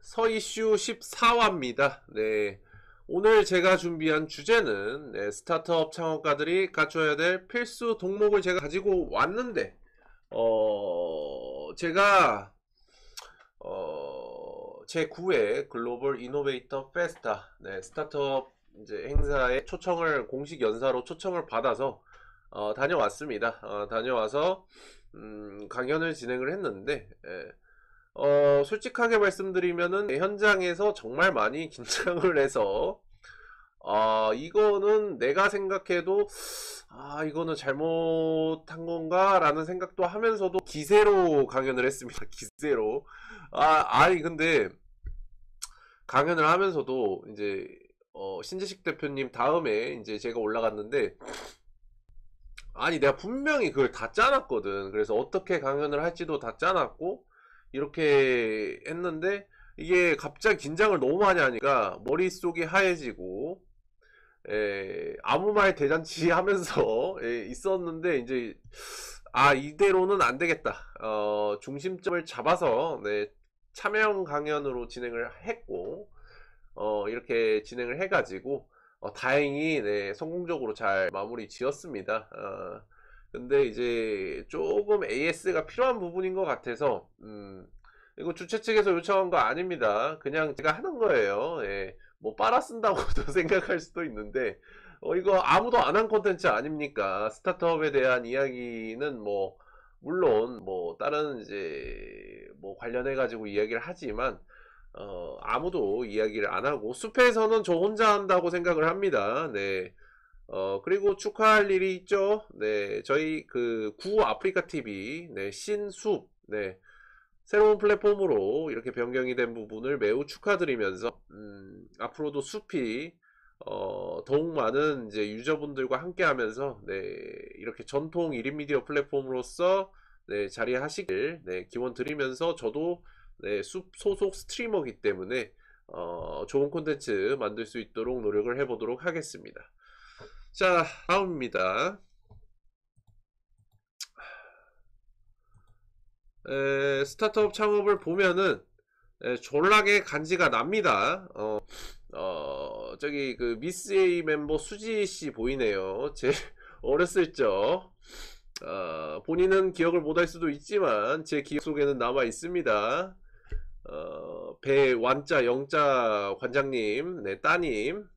서이슈 14화입니다. 네. 오늘 제가 준비한 주제는 스타트업 창업가들이 갖춰야 될 필수 동목을 제가 가지고 왔는데 제가 제 9회 글로벌 이노베이터 페스타 스타트업 이제 행사에 초청을 공식 연사로 초청을 받아서 다녀왔습니다. 다녀와서 강연을 진행을 했는데 솔직하게 말씀드리면은 현장에서 정말 많이 긴장을 해서 이거는 내가 생각해도 이거는 잘못한 건가 라는 생각도 하면서도 기세로 강연을 했습니다. 기세로. 아니 근데 강연을 하면서도 이제 신재식 대표님 다음에 이제 제가 올라갔는데, 아니 내가 분명히 그걸 다 짜놨거든. 그래서 어떻게 강연을 할지도 다 짜놨고 이렇게 했는데, 이게 갑자기 긴장을 너무 많이 하니까 머릿속이 하얘지고 아무 말 대잔치 하면서 있었는데, 이제 이대로는 안 되겠다. 중심점을 잡아서 참여형 강연으로 진행을 했고, 이렇게 진행을 해가지고 다행히 성공적으로 잘 마무리 지었습니다. 근데 이제 조금 AS가 필요한 부분인 것 같아서 이거 주최 측에서 요청한 거 아닙니다. 그냥 제가 하는 거예요. 뭐 빨아 쓴다고도 생각할 수도 있는데 이거 아무도 안 한 콘텐츠 아닙니까? 스타트업에 대한 이야기는 뭐 물론 뭐 다른 이제 뭐 관련해 가지고 이야기를 하지만 아무도 이야기를 안 하고 숲에서는 저 혼자 한다고 생각을 합니다. 그리고 축하할 일이 있죠. 저희 그 구 아프리카 TV, 신숲, 새로운 플랫폼으로 이렇게 변경이 된 부분을 매우 축하드리면서, 앞으로도 숲이, 더욱 많은 이제 유저분들과 함께 하면서, 이렇게 전통 1인 미디어 플랫폼으로서, 자리하시길, 기원 드리면서, 저도, 숲 소속 스트리머이기 때문에, 좋은 콘텐츠 만들 수 있도록 노력을 해보도록 하겠습니다. 자, 다음입니다. 스타트업 창업을 보면은 졸라게 간지가 납니다. 저기 그 미스 A 멤버 수지씨 보이네요. 제 어렸을 적 본인은 기억을 못할 수도 있지만 제 기억 속에는 남아 있습니다. 배완자 영자 관장님, 따님,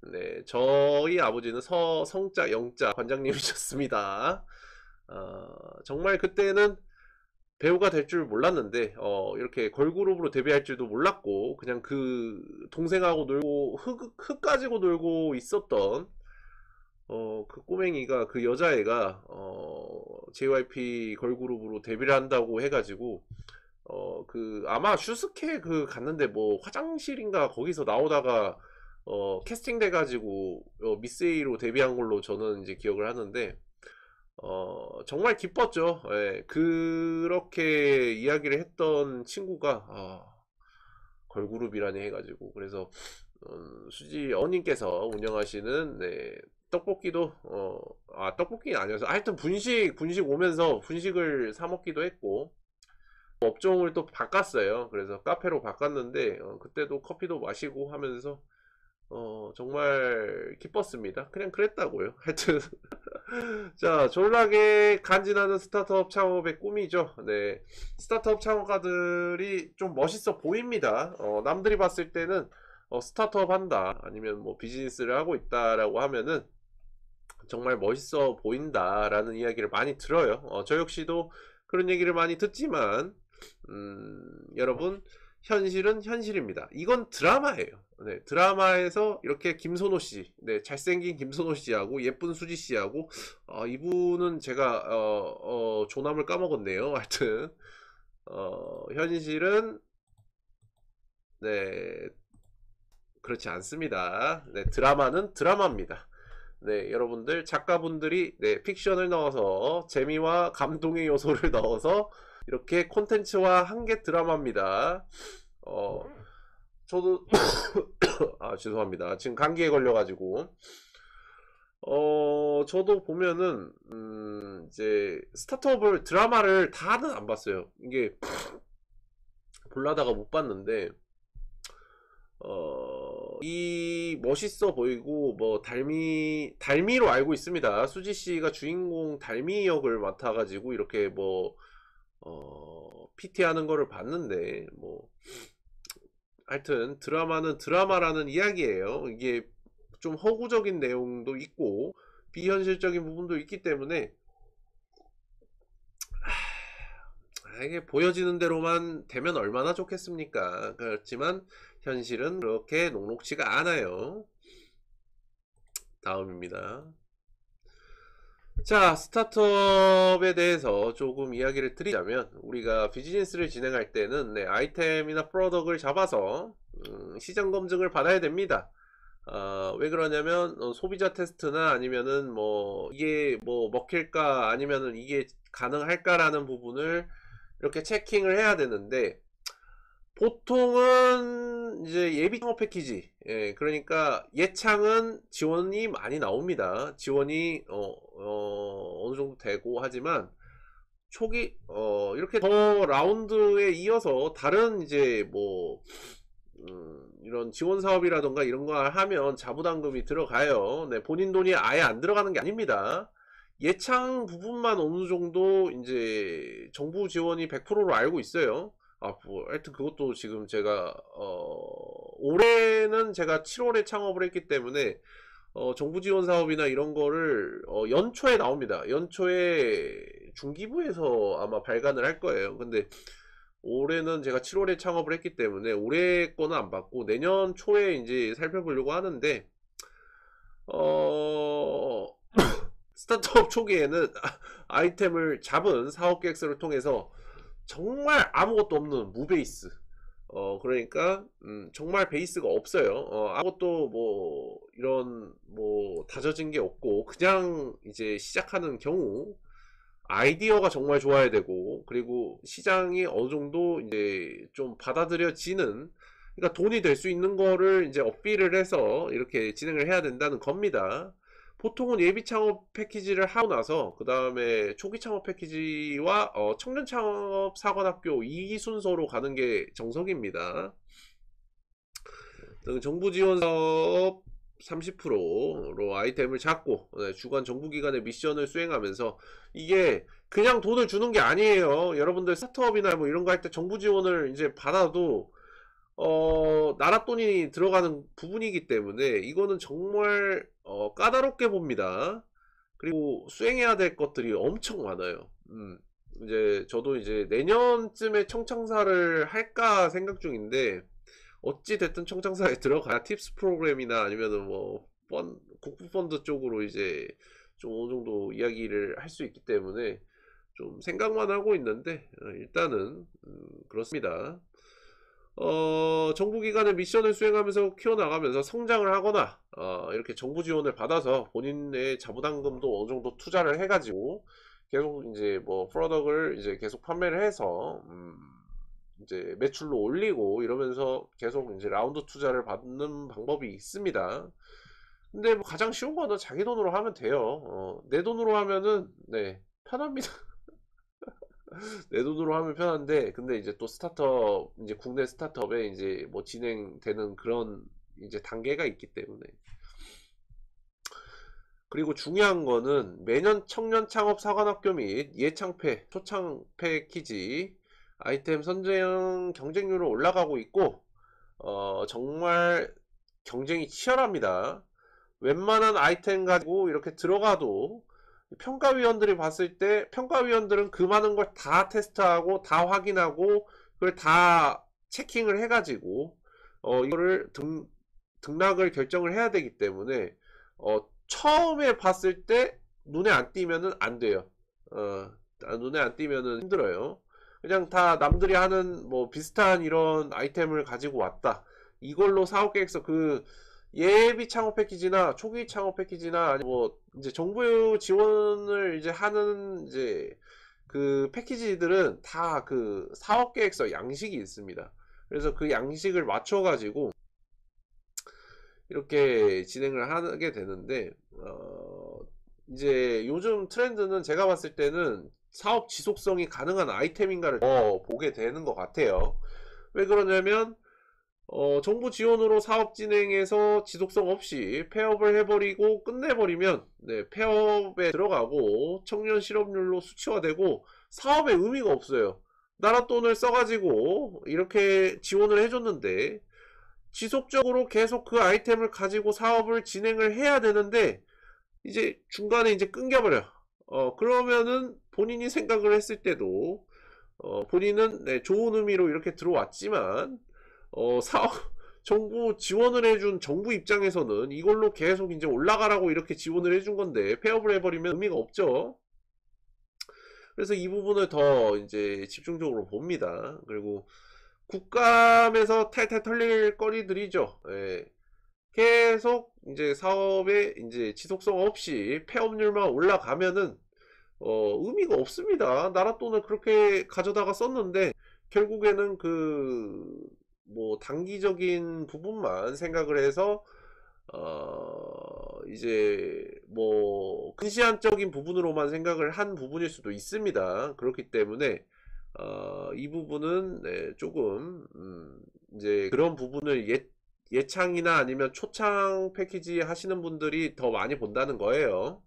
저희 아버지는 성자 영자 관장님이셨습니다. 정말 그때는 배우가 될 줄 몰랐는데 이렇게 걸그룹으로 데뷔할 줄도 몰랐고 그냥 그 동생하고 놀고 흙 가지고 놀고 있었던 그 꼬맹이가, 그 여자애가 JYP 걸그룹으로 데뷔를 한다고 해가지고 그 아마 슈스케 그 갔는데 뭐 화장실인가 거기서 나오다가 캐스팅 돼가지고 미스 A로 데뷔한 걸로 저는 이제 기억을 하는데 정말 기뻤죠. 그렇게 이야기를 했던 친구가 걸그룹이라니 해가지고. 그래서 수지 어님께서 운영하시는 떡볶이도 떡볶이는 아니어서 하여튼 분식 오면서 분식을 사 먹기도 했고, 업종을 또 바꿨어요. 그래서 카페로 바꿨는데 그때도 커피도 마시고 하면서 정말 기뻤습니다. 그냥 그랬다고요. 하여튼 자, 졸라게 간지나는 스타트업 창업의 꿈이죠. 스타트업 창업가들이 좀 멋있어 보입니다. 남들이 봤을 때는 스타트업 한다, 아니면 뭐 비즈니스를 하고 있다라고 하면은 정말 멋있어 보인다라는 이야기를 많이 들어요. 저 역시도 그런 얘기를 많이 듣지만, 여러분, 현실은 현실입니다. 이건 드라마예요. 드라마에서 이렇게 김선호 씨, 잘생긴 김선호 씨하고 예쁜 수지 씨하고, 이분은 제가 조남을 까먹었네요. 하여튼 현실은 그렇지 않습니다. 드라마는 드라마입니다. 여러분들 작가분들이 픽션을 넣어서 재미와 감동의 요소를 넣어서 이렇게 콘텐츠화 한 게 드라마입니다. 저도 죄송합니다. 지금 감기에 걸려가지고 저도 보면은 이제 스타트업을 드라마를 다는 안 봤어요. 이게 볼라다가 못 봤는데 이 멋있어 보이고 뭐 달미로 알고 있습니다. 수지 씨가 주인공 달미 역을 맡아가지고 이렇게 뭐 PT 하는 거를 봤는데 뭐 하여튼 드라마는 드라마라는 이야기예요. 이게 좀 허구적인 내용도 있고 비현실적인 부분도 있기 때문에 이게 보여지는 대로만 되면 얼마나 좋겠습니까? 그렇지만 현실은 그렇게 녹록지가 않아요. 다음입니다. 자, 스타트업에 대해서 조금 이야기를 드리자면 우리가 비즈니스를 진행할 때는 아이템이나 프로덕트를 잡아서 시장 검증을 받아야 됩니다. 왜 그러냐면 소비자 테스트나 아니면은 뭐 이게 뭐 먹힐까 아니면은 이게 가능할까라는 부분을 이렇게 체킹을 해야 되는데 보통은 이제 예비 창업 패키지, 그러니까 예창은 지원이 많이 나옵니다. 지원이 어느 정도 되고 하지만 초기 이렇게 더 라운드에 이어서 다른 이제 뭐 이런 지원 사업이라던가 이런 거 하면 자부담금이 들어가요. 네, 본인 돈이 아예 안 들어가는 게 아닙니다. 예창 부분만 어느 정도 이제 정부 지원이 100%로 알고 있어요. 뭐 하여튼 그것도 지금 제가 올해는 제가 7월에 창업을 했기 때문에 정부 지원 사업이나 이런 거를 연초에 나옵니다. 연초에 중기부에서 아마 발간을 할 거예요. 근데 올해는 제가 7월에 창업을 했기 때문에 올해 거는 안 받고 내년 초에 이제 살펴보려고 하는데 스타트업 초기에는 아이템을 잡은 사업 계획서를 통해서 정말 아무것도 없는 무베이스, 그러니까 정말 베이스가 없어요. 아무것도 뭐 이런 뭐 다져진 게 없고 그냥 이제 시작하는 경우 아이디어가 정말 좋아야 되고 그리고 시장이 어느 정도 이제 좀 받아들여지는, 그러니까 돈이 될 수 있는 거를 이제 어필을 해서 이렇게 진행을 해야 된다는 겁니다. 보통은 예비 창업 패키지를 하고 나서 그 다음에 초기 창업 패키지와 청년 창업 사관학교 이 순서로 가는 게 정석입니다. 정부 지원 사업 30%로 아이템을 잡고 주간 정부기관의 미션을 수행하면서, 이게 그냥 돈을 주는 게 아니에요. 여러분들 스타트업이나 뭐 이런 거 할 때 정부 지원을 이제 받아도 나라 돈이 들어가는 부분이기 때문에 이거는 정말 까다롭게 봅니다. 그리고 수행해야 될 것들이 엄청 많아요. 이제 저도 이제 내년쯤에 청창사를 할까 생각 중인데 어찌 됐든 청창사에 들어가야 팁스 프로그램이나 아니면은 뭐 국부펀드 쪽으로 이제 좀 어느 정도 이야기를 할 수 있기 때문에 좀 생각만 하고 있는데 일단은 그렇습니다. 정부기관의 미션을 수행하면서 키워나가면서 성장을 하거나 이렇게 정부 지원을 받아서 본인의 자부담금도 어느 정도 투자를 해가지고 계속 이제 뭐 프로덕트를 이제 계속 판매를 해서 이제 매출로 올리고 이러면서 계속 이제 라운드 투자를 받는 방법이 있습니다. 근데 뭐 가장 쉬운 거는 자기 돈으로 하면 돼요. 내 돈으로 하면은 편합니다. 내 돈으로 하면 편한데, 근데 이제 또 스타트업, 이제 국내 스타트업에 이제 뭐 진행되는 그런 이제 단계가 있기 때문에. 그리고 중요한 거는 매년 청년 창업 사관학교 및 예창패, 초창 패키지 아이템 선정 경쟁률은 올라가고 있고, 정말 경쟁이 치열합니다. 웬만한 아이템 가지고 이렇게 들어가도 평가위원들이 봤을 때 평가위원들은 그 많은 걸 다 테스트하고 다 확인하고 그걸 다 체킹을 해가지고 이거를 등락을 결정을 해야 되기 때문에 처음에 봤을 때 눈에 안 띄면은 안 돼요. 눈에 안 띄면은 힘들어요. 그냥 다 남들이 하는 뭐 비슷한 이런 아이템을 가지고 왔다, 이걸로 사업계획서 그 예비 창업 패키지나 초기 창업 패키지나 뭐 이제 정부 지원을 이제 하는 이제 그 패키지들은 다 그 사업계획서 양식이 있습니다. 그래서 그 양식을 맞춰 가지고 이렇게 진행을 하게 되는데 이제 요즘 트렌드는 제가 봤을 때는 사업 지속성이 가능한 아이템인가를 더 보게 되는 것 같아요. 왜 그러냐면 정부 지원으로 사업 진행해서 지속성 없이 폐업을 해버리고 끝내버리면 네, 폐업에 들어가고 청년 실업률로 수치화되고 사업에 의미가 없어요. 나라 돈을 써가지고 이렇게 지원을 해줬는데 지속적으로 계속 그 아이템을 가지고 사업을 진행을 해야 되는데 이제 중간에 이제 끊겨버려. 그러면은 본인이 생각을 했을 때도 본인은 네, 좋은 의미로 이렇게 들어왔지만 사업 정부 지원을 해준 정부 입장에서는 이걸로 계속 이제 올라가라고 이렇게 지원을 해준 건데 폐업을 해버리면 의미가 없죠. 그래서 이 부분을 더 이제 집중적으로 봅니다. 그리고 국감에서 탈탈 털릴 거리들이죠. 예. 계속 이제 사업에 이제 지속성 없이 폐업률만 올라가면은 의미가 없습니다. 나라 돈을 그렇게 가져다가 썼는데 결국에는 그 뭐 단기적인 부분만 생각을 해서 이제 뭐 근시안적인 부분으로만 생각을 한 부분일 수도 있습니다. 그렇기 때문에 이 부분은 네, 조금 이제 그런 부분을 예창이나 아니면 초창 패키지 하시는 분들이 더 많이 본다는 거예요.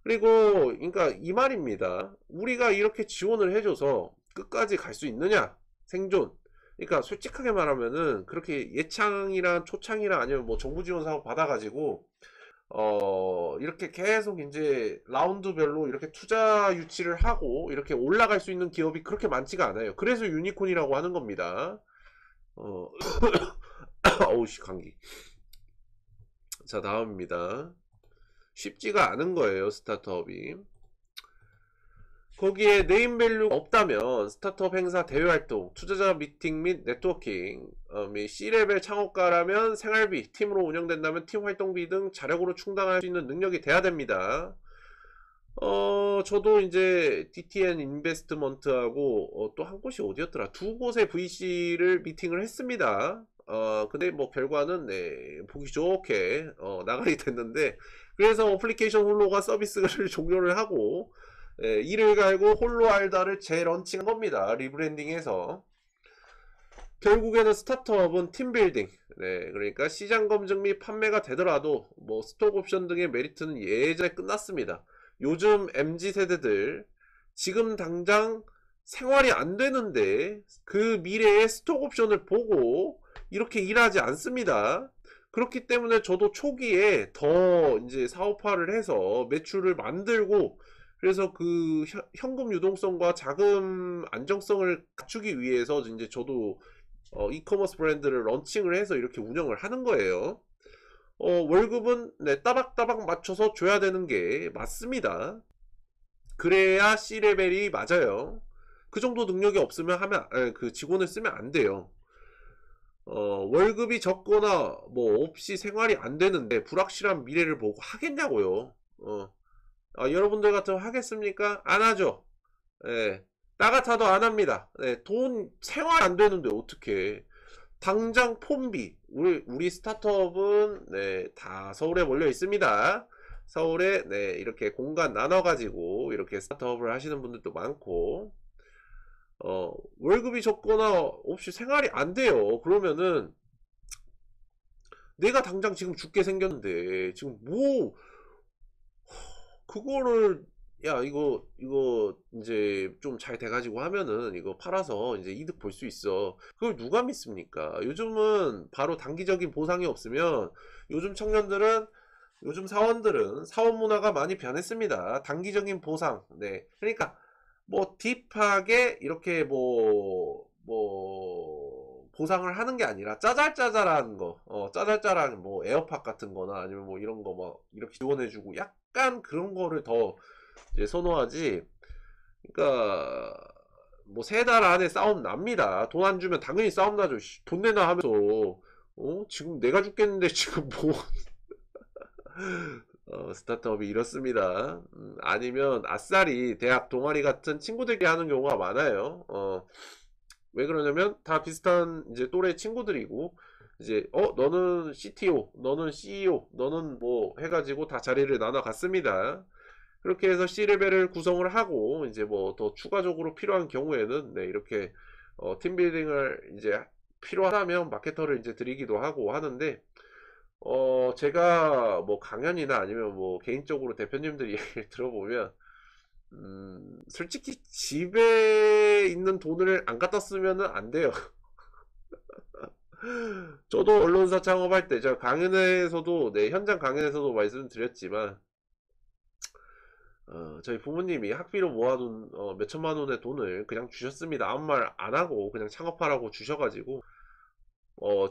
그리고 그러니까 이 말입니다. 우리가 이렇게 지원을 해줘서 끝까지 갈 수 있느냐? 생존. 그러니까 솔직하게 말하면은 그렇게 예창이랑 초창이랑 아니면 뭐 정부 지원 사업 받아가지고 이렇게 계속 이제 라운드별로 이렇게 투자 유치를 하고 이렇게 올라갈 수 있는 기업이 그렇게 많지가 않아요. 그래서 유니콘이라고 하는 겁니다. 어우씨 감기. 자 다음입니다. 쉽지가 않은 거예요 스타트업이. 거기에 네임밸류가 없다면 스타트업 행사 대외활동, 투자자 미팅 및 네트워킹, 및 C레벨 창업가라면 생활비, 팀으로 운영된다면 팀 활동비 등 자력으로 충당할 수 있는 능력이 돼야 됩니다. 저도 이제 DTN 인베스트먼트하고 또 한 곳이 어디였더라? 두 곳의 VC를 미팅을 했습니다. 근데 뭐 결과는 네, 보기 좋게 나가게 됐는데 그래서 어플리케이션 홀로가 서비스를 종료를 하고 이를 갈고 홀로 알다를 재런칭한 겁니다. 리브랜딩해서. 결국에는 스타트업은 팀빌딩. 네, 그러니까 시장 검증 및 판매가 되더라도 뭐 스톡 옵션 등의 메리트는 예전에 끝났습니다. 요즘 MZ 세대들 지금 당장 생활이 안 되는데 그 미래의 스톡 옵션을 보고 이렇게 일하지 않습니다. 그렇기 때문에 저도 초기에 더 이제 사업화를 해서 매출을 만들고 그래서 그 현금 유동성과 자금 안정성을 갖추기 위해서 이제 저도 이커머스 브랜드를 런칭을 해서 이렇게 운영을 하는 거예요. 월급은 네, 따박따박 맞춰서 줘야 되는 게 맞습니다. 그래야 C레벨이 맞아요. 그 정도 능력이 없으면 그 직원을 쓰면 안 돼요. 월급이 적거나 뭐 없이 생활이 안 되는데 불확실한 미래를 보고 하겠냐고요. 여러분들 같으면 하겠습니까? 안 하죠. 예. 나 같아도 안 합니다. 예, 돈 생활 안 되는데 어떻게? 당장 폰비. 우리 스타트업은 네, 다 서울에 몰려 있습니다. 서울에 네, 이렇게 공간 나눠 가지고 이렇게 스타트업을 하시는 분들도 많고 월급이 적거나 없이 생활이 안 돼요. 그러면은 내가 당장 지금 죽게 생겼는데 지금 뭐 그거를 야 이거 이제 좀 잘 돼가지고 하면은 이거 팔아서 이제 이득 볼 수 있어. 그걸 누가 믿습니까? 요즘은 바로 단기적인 보상이 없으면 요즘 청년들은 요즘 사원들은 사원 문화가 많이 변했습니다. 단기적인 보상. 네. 그러니까 뭐 딥하게 이렇게 뭐 보상을 하는 게 아니라 짜잘짜잘한 거, 짜잘짜잘한 뭐 에어팟 같은 거나 아니면 뭐 이런 거 막 이렇게 지원해주고 약간 그런 거를 더 이제 선호하지. 그러니까 뭐 세 달 안에 싸움 납니다. 돈 안 주면 당연히 싸움 나죠. 돈 내놔 하면서 지금 내가 죽겠는데 지금 뭐 스타트업이 이렇습니다. 아니면 아싸리 대학 동아리 같은 친구들끼리 하는 경우가 많아요. 왜 그러냐면 다 비슷한 이제 또래 친구들이고 이제 너는 CTO, 너는 CEO, 너는 뭐 해가지고 다 자리를 나눠 갔습니다. 그렇게 해서 C레벨을 구성을 하고 이제 뭐 더 추가적으로 필요한 경우에는 네, 이렇게 팀빌딩을 이제 필요하다면 마케터를 이제 드리기도 하고 하는데, 제가 뭐 강연이나 아니면 뭐 개인적으로 대표님들 얘기를 들어보면, 솔직히 집에 있는 돈을 안 갖다 쓰면은 안 돼요. 저도 언론사 창업할 때, 제가 강연에서도, 네, 현장 강연에서도 말씀드렸지만, 저희 부모님이 학비로 모아둔 몇 천만 원의 돈을 그냥 주셨습니다. 아무 말 안 하고 그냥 창업하라고 주셔가지고,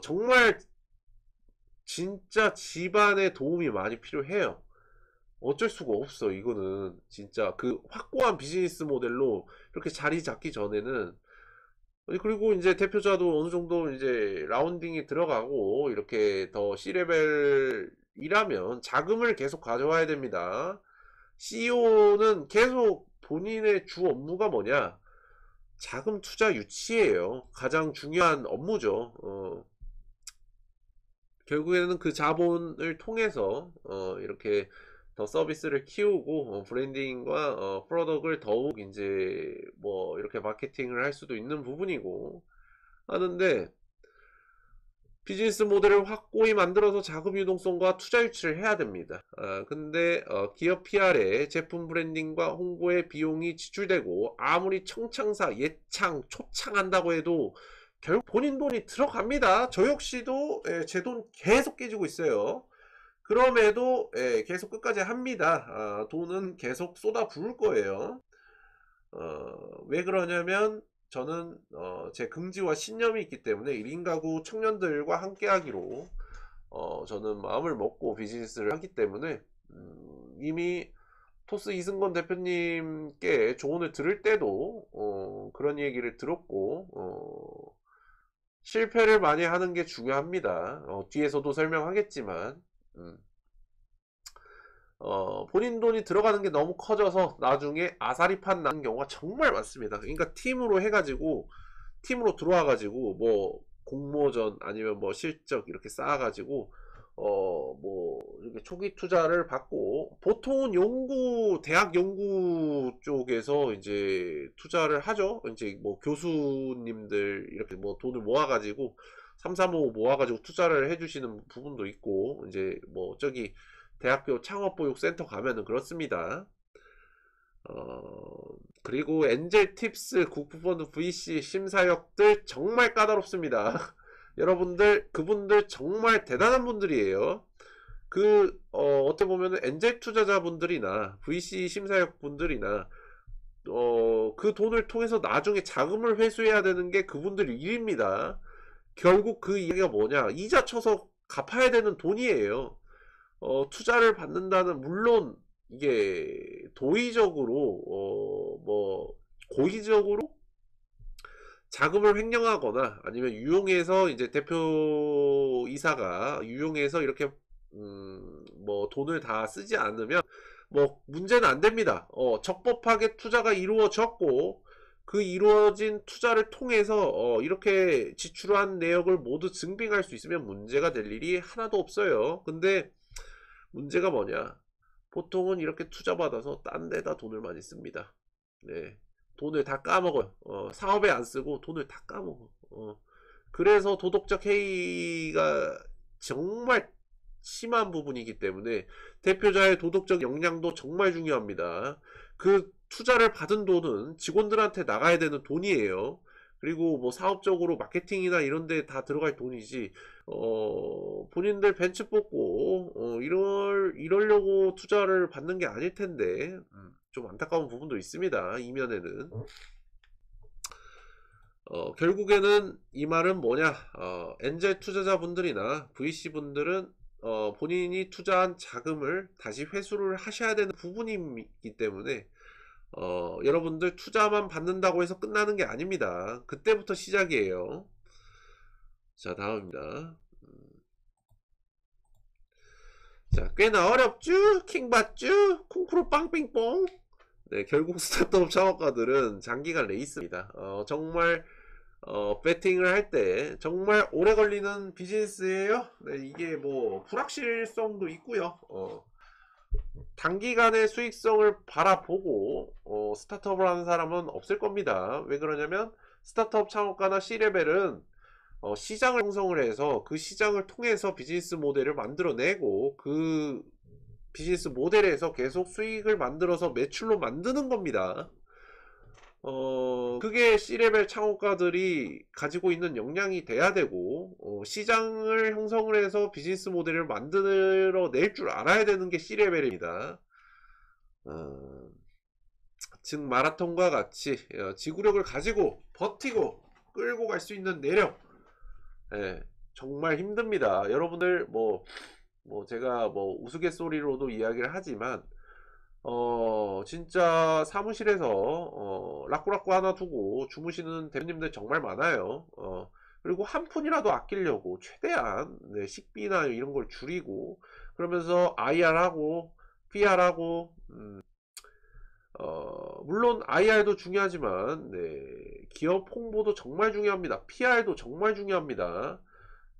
정말 진짜 집안에 도움이 많이 필요해요. 어쩔 수가 없어. 이거는 진짜 그 확고한 비즈니스 모델로 이렇게 자리 잡기 전에는, 아니, 그리고 이제 대표자도 어느 정도 이제 라운딩이 들어가고 이렇게 더 C레벨이라면 자금을 계속 가져와야 됩니다. CEO는 계속 본인의 주 업무가 뭐냐? 자금 투자 유치예요. 가장 중요한 업무죠. 결국에는 그 자본을 통해서 이렇게 더 서비스를 키우고 브랜딩과 프로덕트를 더욱 이제 뭐 이렇게 마케팅을 할 수도 있는 부분이고 하는데, 비즈니스 모델을 확고히 만들어서 자금 유동성과 투자 유치를 해야 됩니다. 근데 기업 PR에 제품 브랜딩과 홍보에 비용이 지출되고 아무리 청창사, 예창, 초창한다고 해도 결국 본인 돈이 들어갑니다. 저 역시도 제 돈 계속 깨지고 있어요. 그럼에도 계속 끝까지 합니다. 돈은 계속 쏟아 부을 거예요. 왜 그러냐면 저는 제 긍지와 신념이 있기 때문에 1인 가구 청년들과 함께 하기로 저는 마음을 먹고 비즈니스를 하기 때문에, 이미 토스 이승건 대표님께 조언을 들을 때도 그런 얘기를 들었고, 실패를 많이 하는 게 중요합니다. 뒤에서도 설명하겠지만, 본인 돈이 들어가는 게 너무 커져서 나중에 아사리판 나는 경우가 정말 많습니다. 그러니까 팀으로 해가지고, 팀으로 들어와가지고, 뭐, 공모전 아니면 뭐 실적 이렇게 쌓아가지고, 뭐, 이렇게 초기 투자를 받고, 보통은 대학 연구 쪽에서 이제 투자를 하죠. 이제 뭐 교수님들 이렇게 뭐 돈을 모아가지고, 335 모아가지고 투자를 해주시는 부분도 있고, 이제 뭐 저기, 대학교 창업보육센터 가면은 그렇습니다. 그리고 엔젤 팁스, 국부펀드 VC 심사역들 정말 까다롭습니다. 여러분들, 그분들 정말 대단한 분들이에요. 어떻게 보면은 엔젤 투자자분들이나 VC 심사역 분들이나, 그 돈을 통해서 나중에 자금을 회수해야 되는 게 그분들 일입니다. 결국 그 이야기가 뭐냐? 이자 쳐서 갚아야 되는 돈이에요. 투자를 받는다는, 물론 이게 도의적으로 뭐 고의적으로 자금을 횡령하거나 아니면 유용해서 이제 대표이사가 유용해서 이렇게 뭐 돈을 다 쓰지 않으면 뭐 문제는 안 됩니다. 적법하게 투자가 이루어졌고 그 이루어진 투자를 통해서 이렇게 지출한 내역을 모두 증빙할 수 있으면 문제가 될 일이 하나도 없어요. 근데 문제가 뭐냐? 보통은 이렇게 투자 받아서 딴 데다 돈을 많이 씁니다. 네. 돈을 다 까먹어요. 사업에 안 쓰고 돈을 다 까먹어. 그래서 도덕적 해이가 정말 심한 부분이기 때문에 대표자의 도덕적 역량도 정말 중요합니다. 그 투자를 받은 돈은 직원들한테 나가야 되는 돈이에요. 그리고 뭐 사업적으로 마케팅이나 이런 데 다 들어갈 돈이지, 본인들 벤츠 뽑고, 이러려고 투자를 받는 게 아닐 텐데, 좀 안타까운 부분도 있습니다. 이면에는. 결국에는 이 말은 뭐냐, 엔젤 투자자분들이나 VC분들은 본인이 투자한 자금을 다시 회수를 하셔야 되는 부분이기 때문에, 여러분들 투자만 받는다고 해서 끝나는 게 아닙니다. 그때부터 시작이에요. 자, 다음입니다. 자, 꽤나 어렵쥬? 킹받쥬? 쿵프로 빵빙뽕? 네, 결국 스타트업 창업가들은 장기간 레이스입니다. 정말 배팅을 할 때 정말 오래 걸리는 비즈니스예요. 네, 이게 뭐 불확실성도 있고요. 단기간의 수익성을 바라보고 스타트업을 하는 사람은 없을 겁니다. 왜 그러냐면 스타트업 창업가나 C레벨은 시장을 형성을 해서 그 시장을 통해서 비즈니스 모델을 만들어내고 그 비즈니스 모델에서 계속 수익을 만들어서 매출로 만드는 겁니다. 그게 C레벨 창업가들이 가지고 있는 역량이 돼야 되고, 시장을 형성을 해서 비즈니스 모델을 만들어 낼 줄 알아야 되는 게 C레벨입니다. 즉, 마라톤과 같이, 지구력을 가지고 버티고 끌고 갈 수 있는 내력. 예, 정말 힘듭니다. 여러분들, 제가 우스갯소리로도 이야기를 하지만, 진짜 사무실에서 라꾸라꾸 하나 두고 주무시는 대표님들 정말 많아요. 그리고 한 푼이라도 아끼려고 최대한 식비나 이런 걸 줄이고 그러면서 IR하고 PR하고 물론 IR도 중요하지만 기업 홍보도 정말 중요합니다. PR도 정말 중요합니다.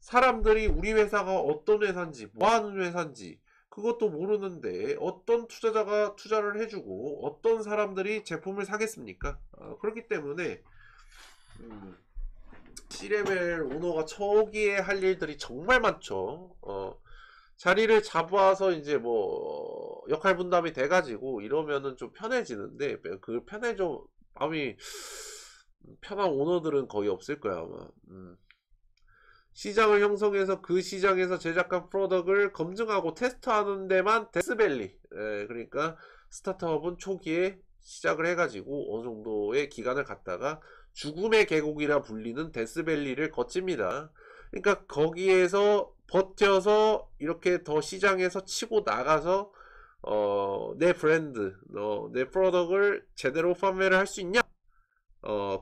사람들이 우리 회사가 어떤 회사인지 뭐하는 회사인지 그것도 모르는데 어떤 투자자가 투자를 해주고 어떤 사람들이 제품을 사겠습니까? 그렇기 때문에 C레벨 오너가 초기에 할 일들이 정말 많죠. 자리를 잡아서 이제 역할 분담이 돼가지고 이러면은 좀 편해지는데 그 마음이 편한 오너들은 거의 없을 거야 아마. 시장을 형성해서 그 시장에서 제작한 프로덕트를 검증하고 테스트하는 데만 데스밸리. 그러니까 스타트업은 초기에 시작을 해가지고 어느 정도의 기간을 갖다가 죽음의 계곡이라 불리는 데스밸리를 거칩니다. 그러니까 거기에서 버텨서 이렇게 더 시장에서 치고 나가서 내 브랜드, 내 프로덕트를 제대로 판매를 할 수 있냐?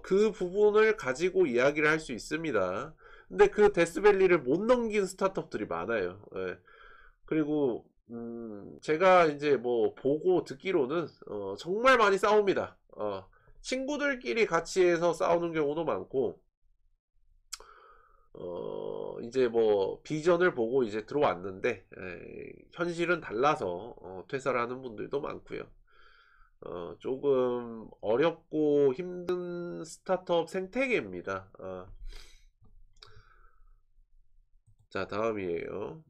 그 부분을 가지고 이야기를 할 수 있습니다. 근데 그 데스밸리를 못 넘긴 스타트업들이 많아요. 그리고 제가 이제 보고 듣기로는 정말 많이 싸웁니다. 친구들끼리 같이 해서 싸우는 경우도 많고 이제 비전을 보고 이제 들어왔는데 현실은 달라서 퇴사를 하는 분들도 많고요. 조금 어렵고 힘든 스타트업 생태계입니다. 자, 다음이에요.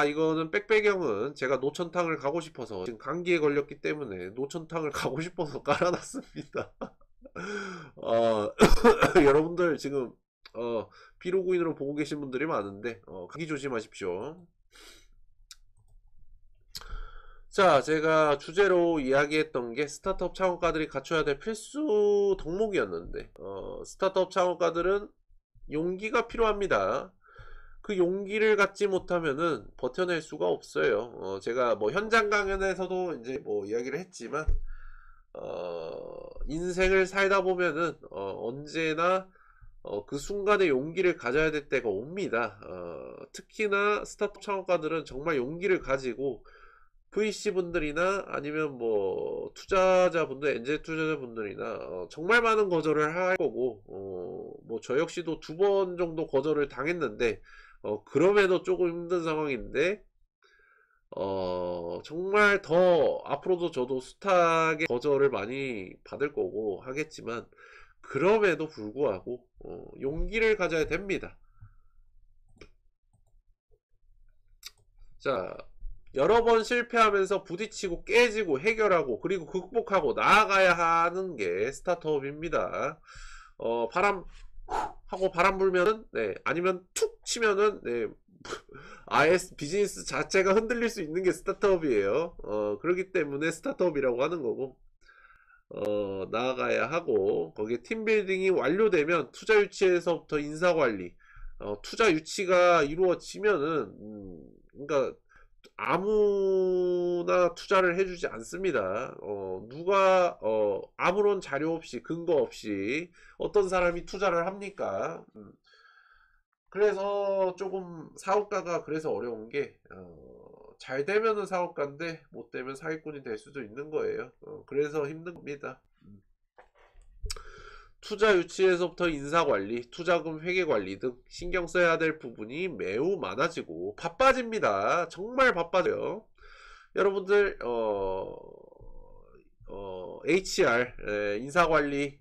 이거는 빽빽형은 제가 노천탕을 가고 싶어서 지금 감기에 걸렸기 때문에 노천탕을 가고 싶어서 깔아놨습니다. 여러분들 지금 피로구인으로 보고 계신 분들이 많은데 감기 조심하십시오. 자, 제가 주제로 이야기했던 게 스타트업 창업가들이 갖춰야 될 필수 덕목이었는데 스타트업 창업가들은 용기가 필요합니다. 그 용기를 갖지 못하면은 버텨낼 수가 없어요. 제가 현장 강연에서도 이제 이야기를 했지만 인생을 살다 보면은 언제나 그 순간에 용기를 가져야 될 때가 옵니다. 특히나 스타트업 창업가들은 정말 용기를 가지고 VC분들이나 아니면 투자자분들, 엔젤 투자자분들이나 정말 많은 거절을 할 거고 저 역시도 2번 정도 거절을 당했는데 그럼에도 조금 힘든 상황인데 정말 더 앞으로도 저도 숱하게 거절을 많이 받을 거고 하겠지만 그럼에도 불구하고 용기를 가져야 됩니다. 자, 여러 번 실패하면서 부딪히고 깨지고 해결하고 그리고 극복하고 나아가야 하는 게 스타트업입니다. 바람 하고 바람 불면은 아니면 툭 치면은 아예 비즈니스 자체가 흔들릴 수 있는 게 스타트업이에요. 그렇기 때문에 스타트업이라고 하는 거고 나아가야 하고 거기에 팀빌딩이 완료되면 투자 유치에서부터 인사관리 투자 유치가 이루어지면은 그러니까 아무나 투자를 해주지 않습니다. 누가 아무런 자료 없이 근거 없이 어떤 사람이 투자를 합니까? 그래서 조금 사업가가 그래서 어려운 게 잘 되면은 사업가인데 못 되면 사기꾼이 될 수도 있는 거예요. 그래서 힘든 겁니다. 투자 유치에서부터 인사관리, 투자금 회계관리 등 신경 써야 될 부분이 매우 많아지고 바빠집니다. 정말 바빠져요. 여러분들 HR 인사관리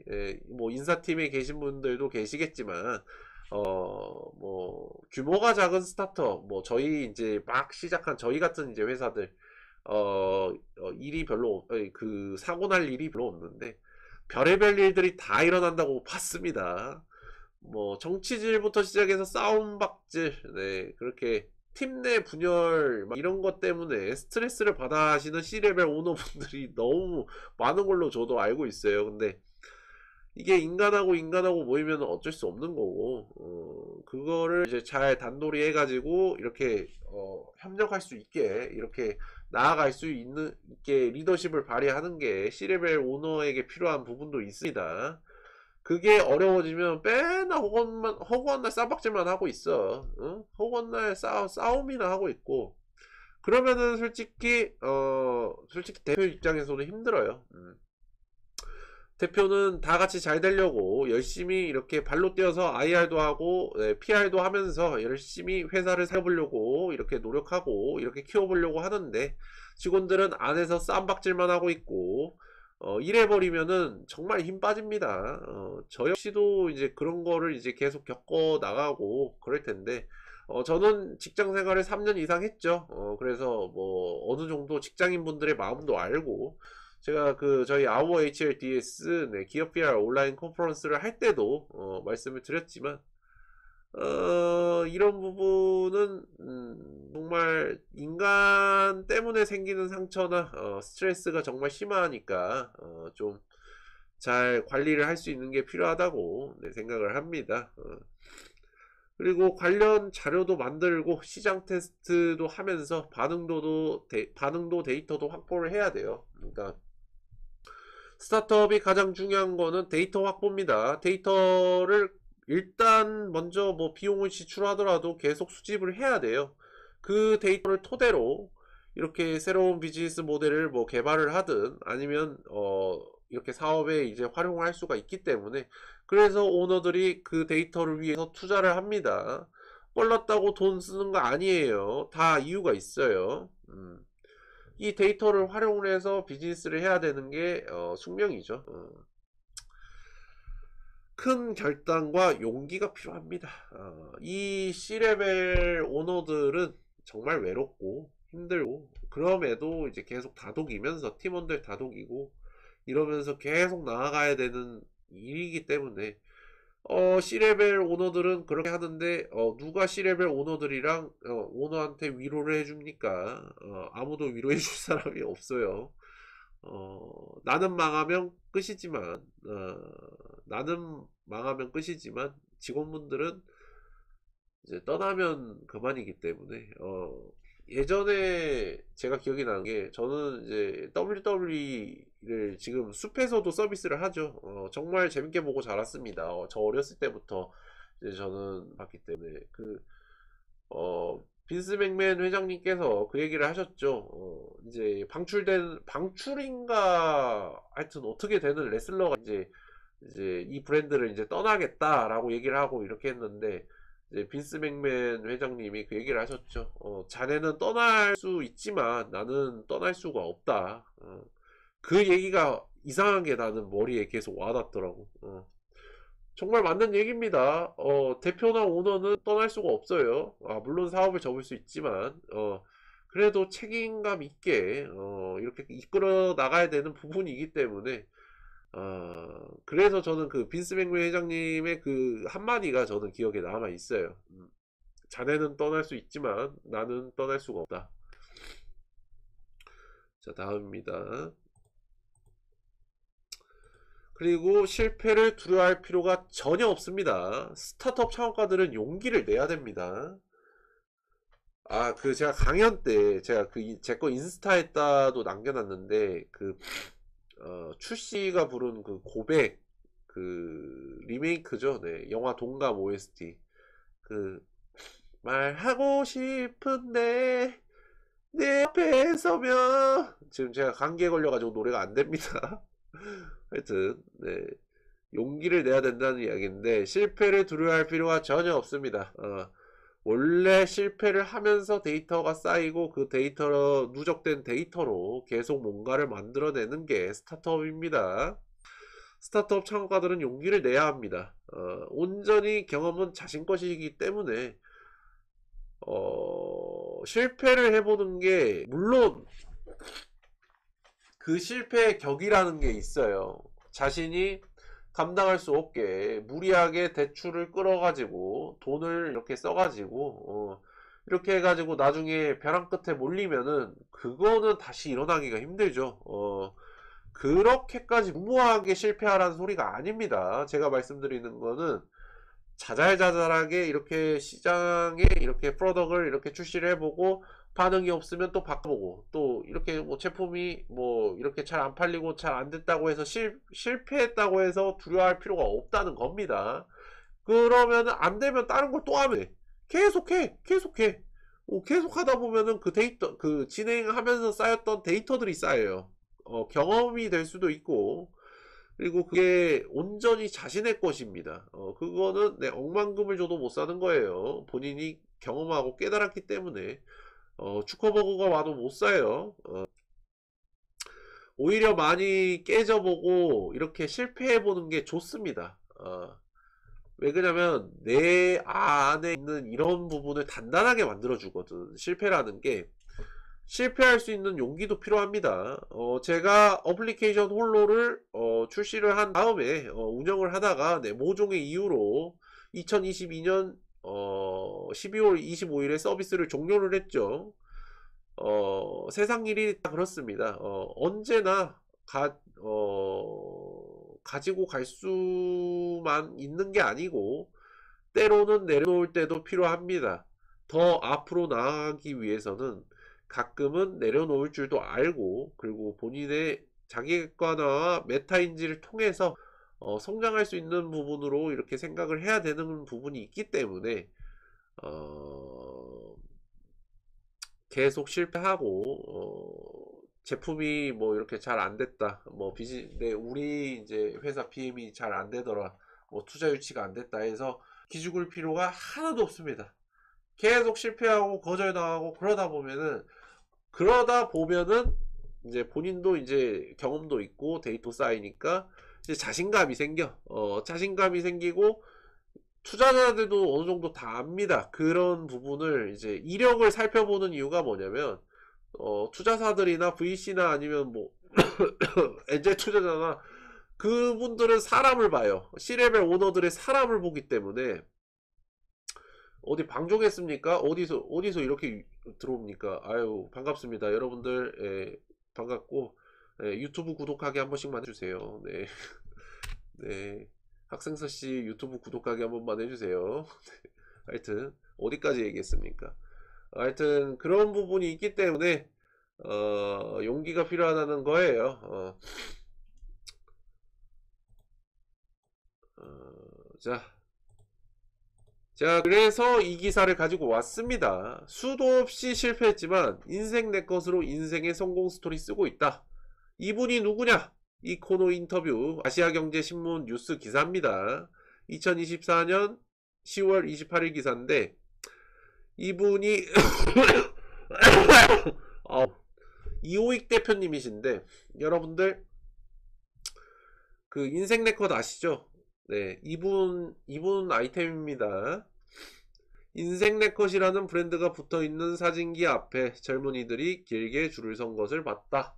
인사팀에 계신 분들도 계시겠지만 뭐 규모가 작은 스타트업, 뭐 저희 이제 막 시작한 저희 같은 이제 회사들 일이 별로 그 사고 날 일이 별로 없는데 별의별 일들이 다 일어난다고 봤습니다. 뭐 정치질부터 시작해서 싸움박질, 네, 그렇게 팀 내 분열 막 이런 것 때문에 스트레스를 받아 하시는 C레벨 오너분들이 너무 많은 걸로 저도 알고 있어요. 근데 이게 인간하고 모이면 어쩔 수 없는 거고, 그거를 이제 잘 단돌이 해가지고 이렇게 협력할 수 있게, 이렇게 나아갈 수 있게 리더십을 발휘하는 게 C레벨 오너에게 필요한 부분도 있습니다. 그게 어려워지면 맨날 허구한 날 싸박질만 하고 있어. 응? 허구한 날 싸움이나 하고 있고, 그러면은 솔직히 대표 입장에서도 힘들어요. 대표는 다 같이 잘 되려고 열심히 이렇게 발로 뛰어서 IR도 하고, 네, PR도 하면서 열심히 회사를 살려보려고 이렇게 노력하고 이렇게 키워보려고 하는데, 직원들은 안에서 쌈박질만 하고 있고, 이래버리면은 정말 힘 빠집니다. 저 역시도 이제 그런 거를 이제 계속 겪어 나가고 그럴 텐데, 저는 직장 생활을 3년 이상 했죠. 그래서 뭐 어느 정도 직장인 분들의 마음도 알고, 제가 그 저희 아워 HLDS, 네, 기업 PR 온라인 컨퍼런스를 할 때도 말씀을 드렸지만, 이런 부분은 정말 인간 때문에 생기는 상처나 스트레스가 정말 심하니까 좀 잘 관리를 할 수 있는 게 필요하다고, 네, 생각을 합니다. 그리고 관련 자료도 만들고 시장 테스트도 하면서 반응도 데이터도 확보를 해야 돼요. 그러니까 스타트업이 가장 중요한 거는 데이터 확보입니다. 데이터를 일단 먼저 뭐 비용을 지출하더라도 계속 수집을 해야 돼요. 그 데이터를 토대로 이렇게 새로운 비즈니스 모델을 뭐 개발을 하든 아니면 이렇게 사업에 이제 활용할 수가 있기 때문에, 그래서 오너들이 그 데이터를 위해서 투자를 합니다. 뻘렀다고 돈 쓰는 거 아니에요. 다 이유가 있어요. 이 데이터를 활용을 해서 비즈니스를 해야 되는 게 숙명이죠. 큰 결단과 용기가 필요합니다. 이 C레벨 오너들은 정말 외롭고 힘들고, 그럼에도 이제 계속 다독이면서 팀원들 다독이고 이러면서 계속 나아가야 되는 일이기 때문에 C레벨 오너들은 그렇게 하는데, 누가 C레벨 오너들이랑 오너한테 위로를 해줍니까? 아무도 위로해 줄 사람이 없어요. 나는 망하면 끝이지만, 나는 망하면 끝이지만 직원분들은 이제 떠나면 그만이기 때문에, 예전에 제가 기억이 나는 게, 저는 이제 WWE를 지금 숲에서도 서비스를 하죠. 정말 재밌게 보고 자랐습니다. 저 어렸을 때부터 이제 저는 봤기 때문에 빈스 맥맨 회장님께서 그 얘기를 하셨죠. 이제 방출인가 하여튼 어떻게 되는 레슬러가 이제 이 브랜드를 이제 떠나겠다라고 얘기를 하고 이렇게 했는데, 이제 빈스 맥맨 회장님이 그 얘기를 하셨죠. 자네는 떠날 수 있지만 나는 떠날 수가 없다. 그 얘기가 이상하게 나는 머리에 계속 와닿더라고. 정말 맞는 얘기입니다. 대표나 오너는 떠날 수가 없어요. 물론 사업을 접을 수 있지만, 그래도 책임감 있게, 이렇게 이끌어 나가야 되는 부분이기 때문에, 그래서 저는 그 빈스 맥맨 회장님의 그 한마디가 저는 기억에 남아 있어요. 자네는 떠날 수 있지만 나는 떠날 수가 없다. 자, 다음입니다. 그리고 실패를 두려워할 필요가 전혀 없습니다. 스타트업 창업가들은 용기를 내야 됩니다. 제가 강연 때 제가 제 거 인스타에다도 남겨놨는데, 출시가 부른 그 고백, 리메이크죠. 네, 영화 동감 OST. 말하고 싶은데 내 앞에 서면, 지금 제가 감기에 걸려가지고 노래가 안 됩니다. 하여튼, 네, 용기를 내야 된다는 이야기인데, 실패를 두려워할 필요가 전혀 없습니다. 원래 실패를 하면서 데이터가 쌓이고 그 데이터로 누적된 데이터로 계속 뭔가를 만들어내는 게 스타트업입니다. 스타트업 창업가들은 용기를 내야 합니다. 온전히 경험은 자신 것이기 때문에 실패를 해보는 게, 물론 그 실패의 격이라는 게 있어요. 자신이 감당할 수 없게 무리하게 대출을 끌어가지고 돈을 이렇게 써가지고 이렇게 해가지고 나중에 벼랑 끝에 몰리면은 그거는 다시 일어나기가 힘들죠. 그렇게까지 무모하게 실패하라는 소리가 아닙니다. 제가 말씀드리는 거는 자잘자잘하게 이렇게 시장에 이렇게 프로덕트를 이렇게 출시를 해보고 반응이 없으면 또 바꿔보고, 또 이렇게 뭐 제품이 뭐 이렇게 잘 안 팔리고 잘 안 됐다고 해서 실패했다고 해서 두려워할 필요가 없다는 겁니다. 그러면 안 되면 다른 걸 또 하면 돼. 계속해 계속 하다 보면은 그 데이터, 그 진행하면서 쌓였던 데이터들이 쌓여요. 경험이 될 수도 있고, 그리고 그게 온전히 자신의 것입니다. 그거는 억만금을 줘도 못 사는 거예요. 본인이 경험하고 깨달았기 때문에. 주커버그가 와도 못 사요. 오히려 많이 깨져보고 이렇게 실패해보는 게 좋습니다. 왜 그러냐면 내 안에 있는 이런 부분을 단단하게 만들어주거든. 실패라는 게. 실패할 수 있는 용기도 필요합니다. 제가 어플리케이션 홀로를 출시를 한 다음에 운영을 하다가 모종의 이유로 2022년 12월 25일에 서비스를 종료를 했죠. 세상 일이 다 그렇습니다. 언제나 가지고 갈 수만 있는 게 아니고 때로는 내려놓을 때도 필요합니다. 더 앞으로 나아가기 위해서는 가끔은 내려놓을 줄도 알고, 그리고 본인의 자기객관화와 메타인지를 통해서 성장할 수 있는 부분으로 이렇게 생각을 해야 되는 부분이 있기 때문에 계속 실패하고 제품이 뭐 이렇게 잘 안 됐다, 뭐 우리 이제 회사 BM이 잘 안 되더라, 뭐 투자 유치가 안 됐다 해서 기죽을 필요가 하나도 없습니다. 계속 실패하고 거절당하고 그러다 보면은 이제 본인도 이제 경험도 있고 데이터 쌓이니까 이제 자신감이 생겨. 자신감이 생기고 투자자들도 어느 정도 다 압니다. 그런 부분을 이제 이력을 살펴보는 이유가 뭐냐면 투자사들이나 VC나 아니면 뭐 엔젤 투자자나 그분들은 사람을 봐요. C레벨 오너들의 사람을 보기 때문에 어디 방종했습니까? 어디서 이렇게 들어옵니까? 아유, 반갑습니다. 여러분들, 반갑고, 유튜브 구독하기 한 번씩만 해주세요. 네. 네. 학생서씨 유튜브 구독하기 한 번만 해주세요. 하여튼, 어디까지 얘기했습니까? 하여튼, 그런 부분이 있기 때문에, 용기가 필요하다는 거예요. 자, 그래서 이 기사를 가지고 왔습니다. 수도 없이 실패했지만 인생 내 것으로 인생의 성공 스토리 쓰고 있다. 이분이 누구냐? 이 코너 인터뷰 아시아경제신문 뉴스 기사입니다. 2024년 10월 28일 기사인데 이분이 이호익 대표님이신데, 여러분들 그 인생 내 것 아시죠? 네, 이분 아이템입니다. 인생 네컷이라는 브랜드가 붙어있는 사진기 앞에 젊은이들이 길게 줄을 선 것을 봤다.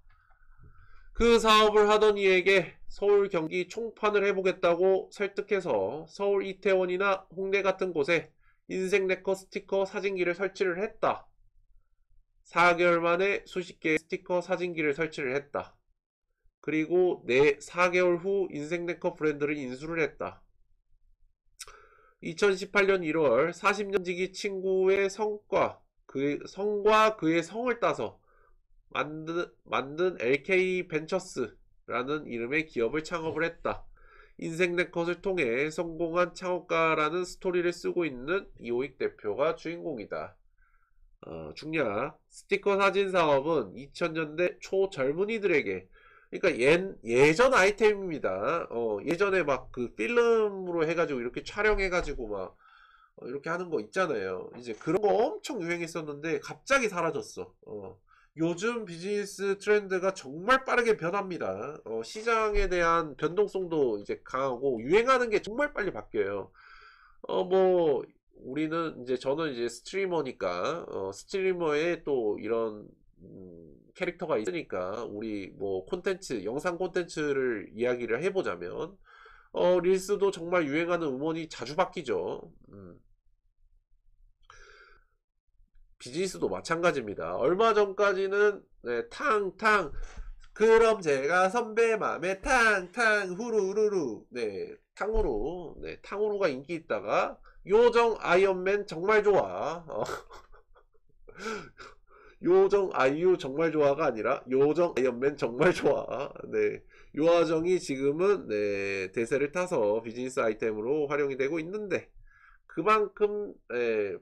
그 사업을 하던 이에게 서울 경기 총판을 해보겠다고 설득해서 서울 이태원이나 홍대 같은 곳에 인생 네컷 스티커 사진기를 설치를 했다. 4개월 만에 수십 개의 스티커 사진기를 설치를 했다. 그리고 4개월 후 인생 네컷 브랜드를 인수를 했다. 2018년 1월 40년 지기 친구의 성과 그의 성을 따서 만든 LK 벤처스라는 이름의 기업을 창업을 했다. 인생 네컷을 통해 성공한 창업가라는 스토리를 쓰고 있는 이호익 대표가 주인공이다. 중요한 스티커 사진 사업은 2000년대 초 젊은이들에게, 그러니까 예전 아이템입니다. 예전에 막 그 필름으로 해가지고 이렇게 촬영해가지고 막 이렇게 하는 거 있잖아요. 이제 그런 거 엄청 유행했었는데 갑자기 사라졌어. 요즘 비즈니스 트렌드가 정말 빠르게 변합니다. 시장에 대한 변동성도 이제 강하고 유행하는 게 정말 빨리 바뀌어요. 뭐 우리는 이제 저는 이제 스트리머니까 스트리머에 또 이런 캐릭터가 있으니까 우리 뭐 콘텐츠 영상 콘텐츠를 이야기를 해보자면 릴스도 정말 유행하는 음원이 자주 바뀌죠. 비즈니스도 마찬가지입니다. 얼마 전까지는 네, 탕탕 그럼 제가 선배 맘에 탕탕 후루루루 네 탕후루 네 탕후루가 인기 있다가 요정 아이언맨 정말 좋아 요정 아이유 정말 좋아가 아니라 요정 아이언맨 정말 좋아 네 요아정이 지금은 네 대세를 타서 비즈니스 아이템으로 활용이 되고 있는데 그만큼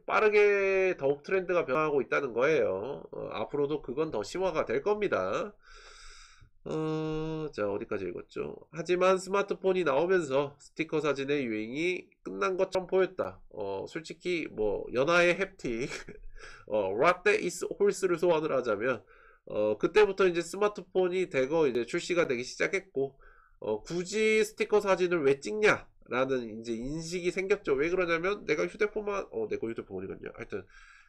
빠르게 더욱 트렌드가 변화하고 있다는 거예요. 앞으로도 그건 더 심화가 될 겁니다. 자 어디까지 읽었죠? 하지만 스마트폰이 나오면서 스티커 사진의 유행이 끝난 것처럼 보였다. 솔직히 뭐 연하의 햅틱 라떼 이스 홀스를 소환을 하자면 그때부터 이제 스마트폰이 대거 이제 출시가 되기 시작했고 굳이 스티커 사진을 왜 찍냐 라는 이제 인식이 생겼죠. 왜 그러냐면 내가 휴대폰만 내가 휴대폰 어디 갔냐 하여튼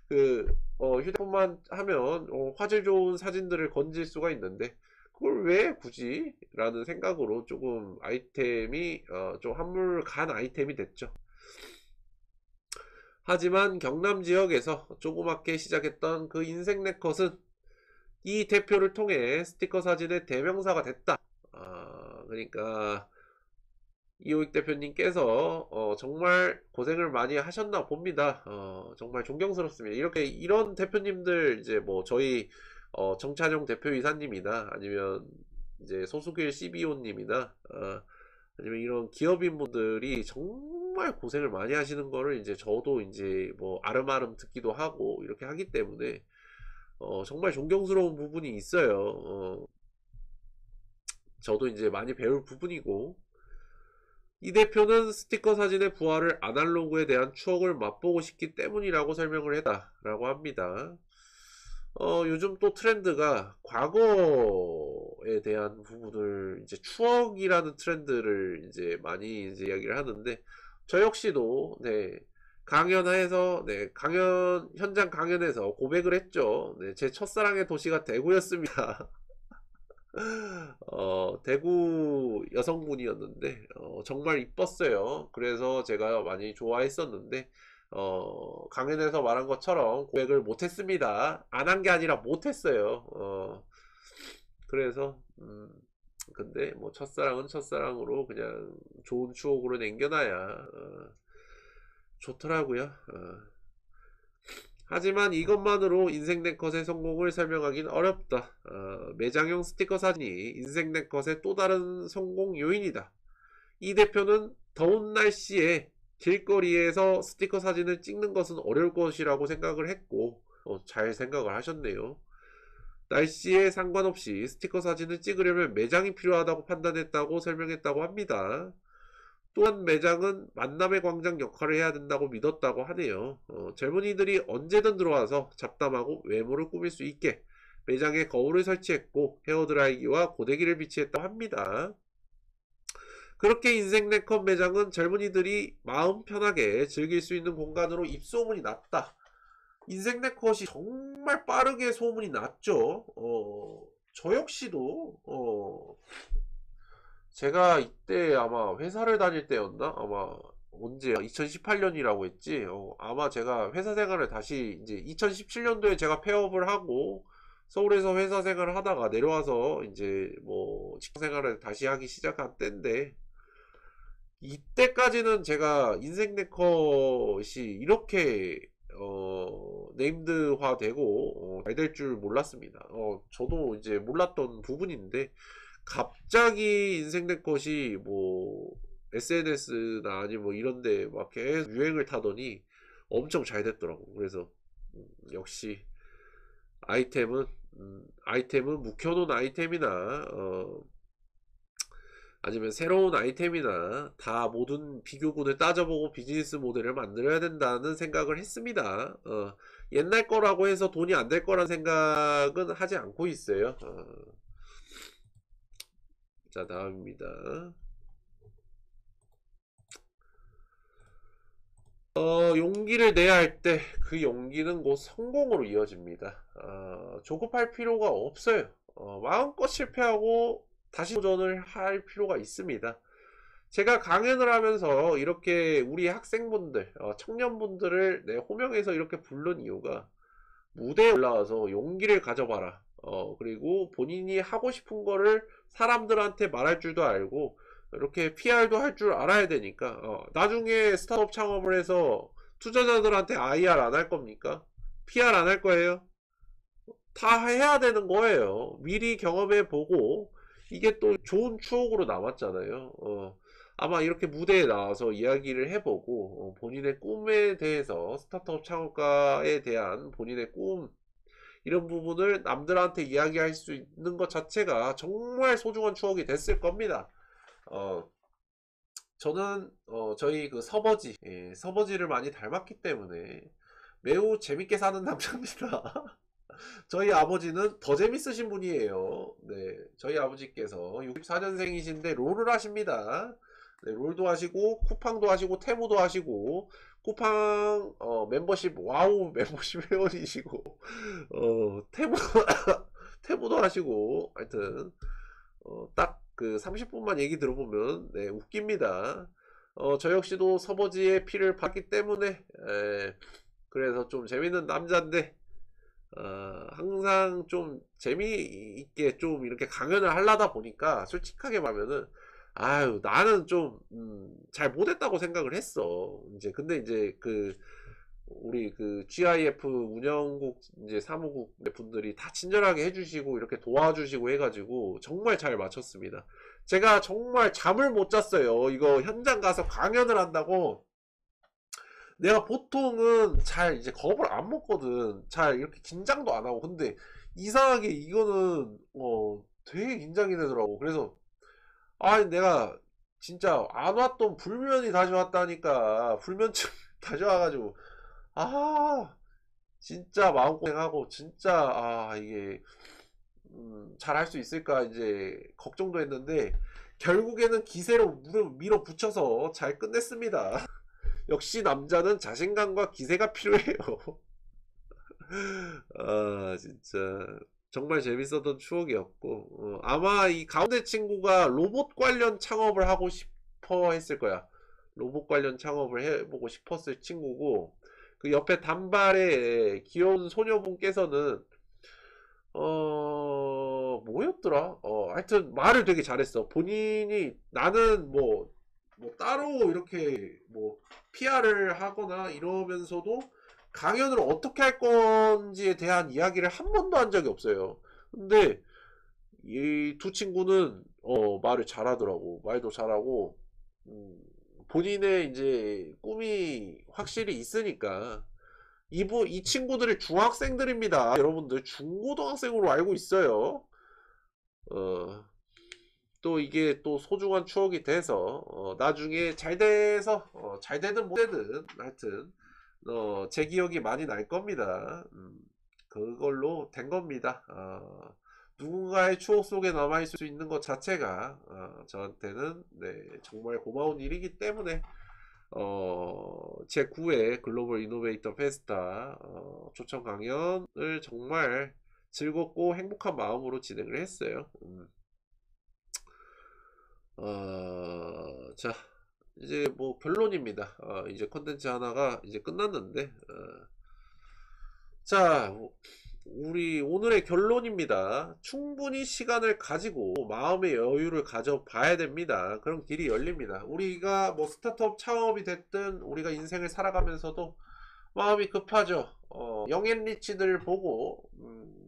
그 휴대폰만 하면 화질 좋은 사진들을 건질 수가 있는데 그걸 왜 굳이 라는 생각으로 조금 아이템이 좀 한물 간 아이템이 됐죠. 하지만 경남 지역에서 조그맣게 시작했던 그 인생 네컷은 이 대표를 통해 스티커 사진의 대명사가 됐다. 그러니까 이호익 대표님께서 정말 고생을 많이 하셨나 봅니다. 정말 존경스럽습니다. 이렇게 이런 대표님들 이제 뭐 저희 정찬용 대표이사님이나 아니면 이제 소수길 CBO님이나 아니면 이런 기업인분들이 정말 고생을 많이 하시는 거를 이제 저도 이제 뭐 아름아름 듣기도 하고 이렇게 하기 때문에 정말 존경스러운 부분이 있어요. 저도 이제 많이 배울 부분이고 이 대표는 스티커 사진의 부활을 아날로그에 대한 추억을 맛보고 싶기 때문이라고 설명을 했다 라고 합니다. 요즘 또 트렌드가 과거에 대한 부분을 이제 추억이라는 트렌드를 이제 많이 이제 이야기를 하는데 저 역시도 네 강연에서 네 강연 현장 강연에서 고백을 했죠. 네, 제 첫사랑의 도시가 대구였습니다. 대구 여성분이었는데 정말 이뻤어요. 그래서 제가 많이 좋아했었는데 강연에서 말한 것처럼 고백을 못했습니다. 안 한 게 아니라 못했어요. 그래서 근데 뭐 첫사랑은 첫사랑으로 그냥 좋은 추억으로 남겨놔야 좋더라고요. 하지만 이것만으로 인생 네컷의 성공을 설명하긴 어렵다. 매장형 스티커 사진이 인생 네컷의 또 다른 성공 요인이다. 이 대표는 더운 날씨에 길거리에서 스티커 사진을 찍는 것은 어려울 것이라고 생각을 했고 잘 생각을 하셨네요. 날씨에 상관없이 스티커 사진을 찍으려면 매장이 필요하다고 판단했다고 설명했다고 합니다. 또한 매장은 만남의 광장 역할을 해야 된다고 믿었다고 하네요. 젊은이들이 언제든 들어와서 잡담하고 외모를 꾸밀 수 있게 매장에 거울을 설치했고 헤어드라이기와 고데기를 비치했다고 합니다. 그렇게 인생 네컷 매장은 젊은이들이 마음 편하게 즐길 수 있는 공간으로 입소문이 났다. 인생 네컷이 정말 빠르게 소문이 났죠. 저 역시도 제가 이때 아마 회사를 다닐 때였나? 아마 언제 2018년이라고 했지? 아마 제가 회사 생활을 다시 이제 2017년도에 제가 폐업을 하고 서울에서 회사 생활을 하다가 내려와서 이제 뭐 직장 생활을 다시 하기 시작한 때인데 이때까지는 제가 인생 네컷이 이렇게 네임드화 되고 잘 될 줄 몰랐습니다. 저도 이제 몰랐던 부분인데 갑자기 인생 네컷이 뭐 SNS나 아니 뭐 이런데 막 계속 유행을 타더니 엄청 잘 됐더라고. 그래서 역시 아이템은 묵혀놓은 아이템이나 아니면 새로운 아이템이나 다 모든 비교군을 따져보고 비즈니스 모델을 만들어야 된다는 생각을 했습니다. 옛날 거라고 해서 돈이 안 될 거란 생각은 하지 않고 있어요. 자, 다음입니다. 용기를 내야 할 때 그 용기는 곧 성공으로 이어집니다. 조급할 필요가 없어요. 마음껏 실패하고 다시 도전을 할 필요가 있습니다. 제가 강연을 하면서 이렇게 우리 학생분들, 청년분들을 내 호명해서 이렇게 부른 이유가 무대에 올라와서 용기를 가져봐라. 그리고 본인이 하고 싶은 거를 사람들한테 말할 줄도 알고 이렇게 PR도 할 줄 알아야 되니까 나중에 스타트업 창업을 해서 투자자들한테 IR 안 할 겁니까? PR 안 할 거예요? 다 해야 되는 거예요. 미리 경험해 보고 이게 또 좋은 추억으로 남았잖아요. 아마 이렇게 무대에 나와서 이야기를 해보고 본인의 꿈에 대해서 스타트업 창업가에 대한 본인의 꿈 이런 부분을 남들한테 이야기할 수 있는 것 자체가 정말 소중한 추억이 됐을 겁니다. 저는 저희 그 서버지 서버지를 많이 닮았기 때문에 매우 재밌게 사는 남자입니다. 저희 아버지는 더 재밌으신 분이에요. 네, 저희 아버지께서 64년생이신데 롤을 하십니다. 네, 롤도 하시고 쿠팡도 하시고 테무도 하시고 쿠팡 멤버십 와우 멤버십 회원이시고 테무 테무도 하시고 하여튼 딱 그 30분만 얘기 들어보면 네, 웃깁니다. 저 역시도 서버지의 피를 받기 때문에 그래서 좀 재밌는 남자인데 항상 좀 재미있게 좀 이렇게 강연을 하려다 보니까 솔직하게 말하면은 아유 나는 좀 잘 못했다고 생각을 했어. 이제 근데 이제 그 우리 그 GIF 운영국 이제 사무국 분들이 다 친절하게 해주시고 이렇게 도와주시고 해가지고 정말 잘 마쳤습니다. 제가 정말 잠을 못 잤어요. 이거 현장 가서 강연을 한다고. 내가 보통은 잘 이제 겁을 안 먹거든. 잘 이렇게 긴장도 안 하고. 근데 이상하게 이거는 되게 긴장이 되더라고. 그래서 내가 진짜 안 왔던 불면이 다시 왔다니까. 불면증 다시 와가지고 진짜 마음고생하고 진짜 이게 잘할 수 있을까 이제 걱정도 했는데 결국에는 기세로 밀어붙여서 잘 끝냈습니다. 역시 남자는 자신감과 기세가 필요해요. 진짜 정말 재밌었던 추억이었고 아마 이 가운데 친구가 로봇 관련 창업을 하고 싶어 했을 거야. 로봇 관련 창업을 해보고 싶었을 친구고 그 옆에 단발의 귀여운 소녀분께서는 뭐였더라? 하여튼 말을 되게 잘했어. 본인이 나는 뭐 따로 이렇게 뭐 PR을 하거나 이러면서도 강연을 어떻게 할 건지에 대한 이야기를 한 번도 한 적이 없어요. 근데 이 두 친구는 말을 잘하더라고. 말도 잘하고 본인의 이제 꿈이 확실히 있으니까 이 친구들이 중학생들입니다. 여러분들 중고등학생으로 알고 있어요. 또 이게 또 소중한 추억이 돼서 나중에 잘 돼서 잘 되든 못 되든 하여튼 제 기억이 많이 날 겁니다. 그걸로 된 겁니다. 누군가의 추억 속에 남아있을 수 있는 것 자체가 저한테는 네, 정말 고마운 일이기 때문에 제 9회 글로벌 이노베이터 페스타 초청 강연을 정말 즐겁고 행복한 마음으로 진행을 했어요. 자 이제 뭐 결론입니다. 이제 컨텐츠 하나가 이제 끝났는데 자 우리 오늘의 결론입니다. 충분히 시간을 가지고 마음의 여유를 가져 봐야 됩니다. 그럼 길이 열립니다. 우리가 뭐 스타트업 창업이 됐든 우리가 인생을 살아가면서도 마음이 급하죠. 영앤리치들 보고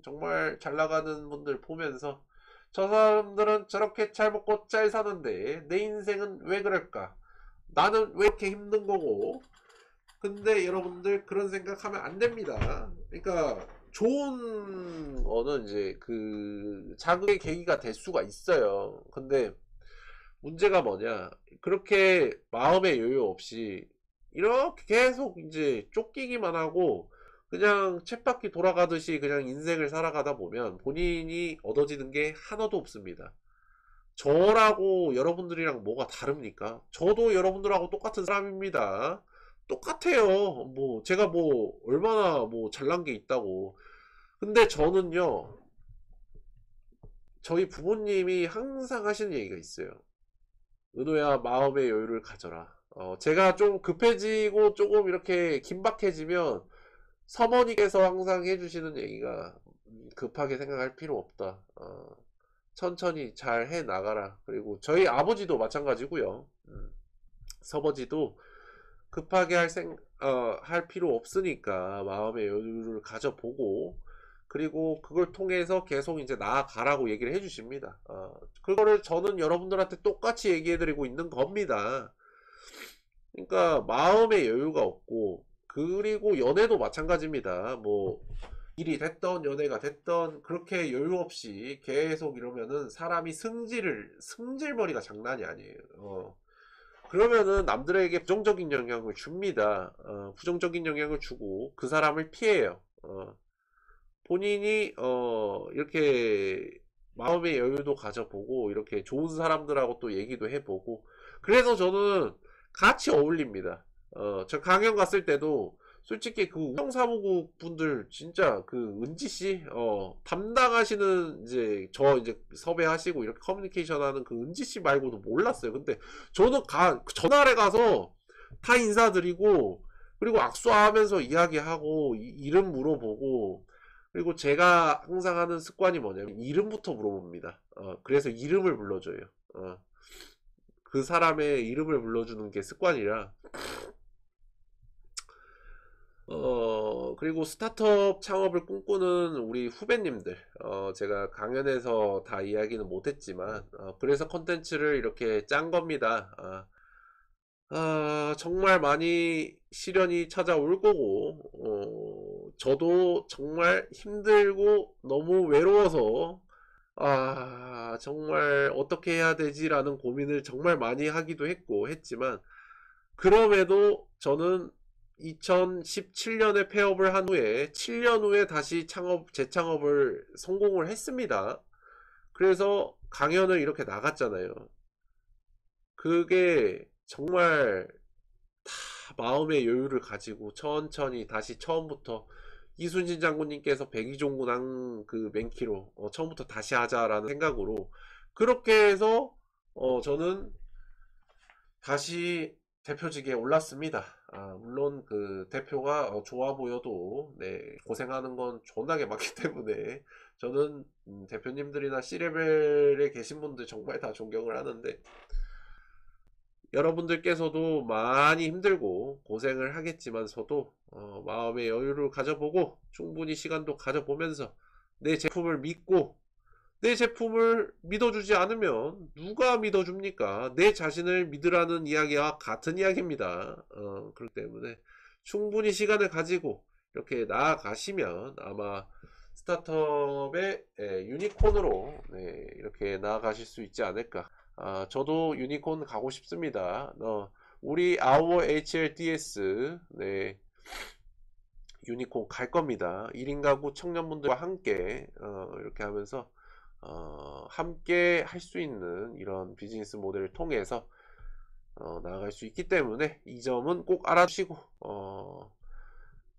정말 잘 나가는 분들 보면서 저 사람들은 저렇게 잘 먹고 잘 사는데 내 인생은 왜 그럴까? 나는 왜 이렇게 힘든 거고? 근데 여러분들 그런 생각하면 안 됩니다. 그러니까 좋은 거는 이제 그 자극의 계기가 될 수가 있어요. 근데 문제가 뭐냐? 그렇게 마음의 여유 없이 이렇게 계속 이제 쫓기기만 하고 그냥 쳇바퀴 돌아가듯이 그냥 인생을 살아가다 보면 본인이 얻어지는 게 하나도 없습니다. 저라고 여러분들이랑 뭐가 다릅니까? 저도 여러분들하고 똑같은 사람입니다. 똑같아요. 뭐 제가 뭐 얼마나 뭐 잘난 게 있다고. 근데 저는요, 저희 부모님이 항상 하시는 얘기가 있어요. 은호야, 마음의 여유를 가져라. 제가 좀 급해지고 조금 이렇게 긴박해지면 서머니께서 항상 해주시는 얘기가, 급하게 생각할 필요 없다. 천천히 잘 해 나가라. 그리고 저희 아버지도 마찬가지고요. 서버지도 급하게 할 필요 없으니까 마음의 여유를 가져보고, 그리고 그걸 통해서 계속 이제 나아가라고 얘기를 해주십니다. 그거를 저는 여러분들한테 똑같이 얘기해드리고 있는 겁니다. 그러니까 마음의 여유가 없고, 그리고 연애도 마찬가지입니다. 뭐 일이 됐던 연애가 됐던 그렇게 여유 없이 계속 이러면은 사람이 승질머리가 장난이 아니에요. 그러면은 남들에게 부정적인 영향을 줍니다. 부정적인 영향을 주고 그 사람을 피해요. 본인이 이렇게 마음의 여유도 가져보고 이렇게 좋은 사람들하고 또 얘기도 해보고, 그래서 저는 같이 어울립니다. 저 강연 갔을 때도 솔직히 그 운영사무국 분들 진짜 그 은지씨 담당하시는 이제 섭외하시고 이렇게 커뮤니케이션 하는 그 은지씨 말고도 몰랐어요. 근데 저는 전날에 가서 다 인사드리고, 그리고 악수하면서 이야기하고 이름 물어보고, 그리고 제가 항상 하는 습관이 뭐냐면 이름부터 물어봅니다. 그래서 이름을 불러줘요. 그 사람의 이름을 불러주는 게 습관이라. 그리고 스타트업 창업을 꿈꾸는 우리 후배님들, 제가 강연에서 다 이야기는 못했지만, 그래서 컨텐츠를 이렇게 짠 겁니다. 정말 많이 시련이 찾아올 거고, 저도 정말 힘들고 너무 외로워서, 정말 어떻게 해야 되지라는 고민을 정말 많이 하기도 했지만, 그럼에도 저는 2017년에 폐업을 한 후에 7년 후에 다시 재창업을 성공을 했습니다. 그래서 강연을 이렇게 나갔잖아요. 그게 정말 다 마음의 여유를 가지고 천천히 다시 처음부터, 이순신 장군님께서 백의종군한 그 맨키로 처음부터 다시 하자라는 생각으로 그렇게 해서 저는 다시 대표직에 올랐습니다. 물론 그 대표가 좋아 보여도 고생하는 건 존나게 많기 때문에 저는 대표님들이나 C레벨에 계신 분들 정말 다 존경을 하는데, 여러분들께서도 많이 힘들고 고생을 하겠지만서도 마음의 여유를 가져보고 충분히 시간도 가져보면서 내 제품을 믿고, 내 제품을 믿어주지 않으면 누가 믿어줍니까? 내 자신을 믿으라는 이야기와 같은 이야기입니다. 그렇기 때문에 충분히 시간을 가지고 이렇게 나아가시면 아마 스타트업의 유니콘으로 이렇게 나아가실 수 있지 않을까. 저도 유니콘 가고 싶습니다. 우리 아워 HLDS 유니콘 갈 겁니다. 1인 가구 청년분들과 함께 이렇게 하면서 함께 할 수 있는 이런 비즈니스 모델을 통해서 나아갈 수 있기 때문에 이 점은 꼭 알아두시고,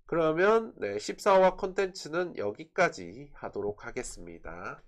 그러면 14화 컨텐츠는 여기까지 하도록 하겠습니다.